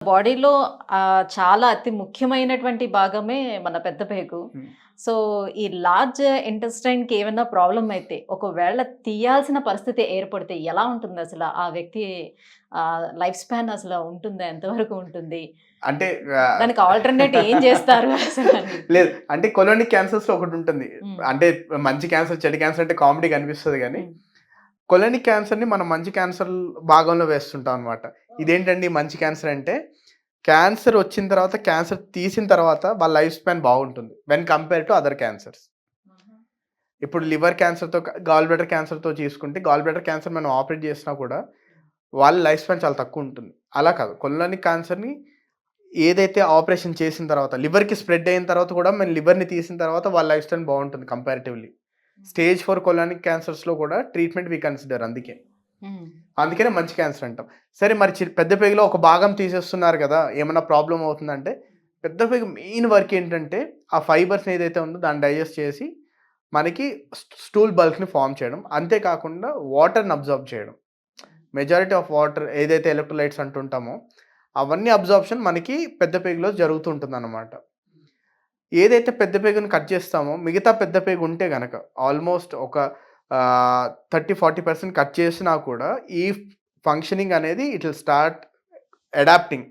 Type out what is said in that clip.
బాడీలో చాలా అతి ముఖ్యమైనటువంటి భాగమే మన పెద్ద పేగు. హ్మ్. సో, ఈ లార్జ్ ఇంటెస్టైన్‌కి ఏమైనా ప్రాబ్లమ్ అయితే, ఒకవేళ తీయాల్సిన పరిస్థితి ఏర్పడితే ఎలా ఉంటుందసల? ఆ వ్యక్తి లైఫ్ స్పాన్ అసల ఉంటుందా? ఎంతవరకు ఉంటుంది? అంటే దానికి ఆల్టర్‌నేట్ ఏం జేస్తారు అసలని? లేదు. అంటే కొలోనిక్ క్యాన్సర్స్‌లో ఒకటుంటుంది. హ్మ్. అంటే మంచి క్యాన్సర్, చెడు క్యాన్సర్ అంటే కామెడీగా అనిపిస్తది గానీ, హ్మ్. కొలోనిక్ క్యాన్సర్‌ని మనం మంచి క్యాన్సర్ భాగంలో వేస్తుంటాం అనమాట. ఇదేంటండి మంచి క్యాన్సర్ అంటే, క్యాన్సర్ వచ్చిన తర్వాత, క్యాన్సర్ తీసిన తర్వాత వాళ్ళ లైఫ్ స్పాన్ బాగుంటుంది. When compare to other cancers. ఇప్పుడు లివర్ క్యాన్సర్‌తో గాల్ బ్లాడర్ క్యాన్సర్‌తో తీసుకుంటే, గాల్ బ్లాడర్ క్యాన్సర్ మనం ఆపరేట్ చేసినా కూడా, వాళ్ళ లైఫ్ స్పాన్ చాలా తక్కువుంటుంది. అలా కాదు. కొలోనిక్ క్యాన్సర్‌ని ఏదైతే ఆపరేషన్ చేసిన తర్వాత, లివర్‌కి స్ప్రెడ్ అయిన తర్వాత కూడా మనం లివర్‌ని తీసిన తర్వాత వాళ్ళ లైఫ్ స్టైల్ బాగుంటుంది కంపారిటివ్‌లీ. స్టేజ్ 4 కొలోనిక్ క్యాన్సర్స్‌లో కూడా ట్రీట్మెంట్ వి కన్సిడర్ అందుకే. హ్మ్. అందుకనే మంచి క్యాన్సర్ అంటాం. సరే మరి పెద్ద పేగులో ఒక భాగం తీసేస్తున్నారు కదా! ఏమన్నా ప్రాబ్లమ్ అవుతుందంటే, పెద్ద పేగు మెయిన్ వర్క్ ఏంటంటే, ఆ ఫైబర్స్‌ని ఏదైతే ఉందో దాన్ని డైజెస్ట్ చేసి, మనకి స్టూల్ బల్క్‌ని ఫార్మ్ చేయడం. అంతే కాకుండా వాటర్‌ని అబ్జార్బ్ చేయడం. మెజారిటీ ఆఫ్ వాటర్ ఏదైతే ఎలక్ట్రోలైట్స్ అంటుంటామో, అవన్నీ అబ్జార్ప్షన్ మనకి పెద్ద పేగులో జరుగుతూ ఉంటుందన్నమాట. ఏదైతే పెద్ద పేగుని కట్ చేస్తామో, మిగతా పెద్ద పేగు ఉంటే గనక ఆల్మోస్ట్ ఒక 30, 40% కట్ చేసినా కూడా ఈ ఫంక్షనింగ్ అనేది ఇట్ విల్ స్టార్ట్ అడాప్టింగ్.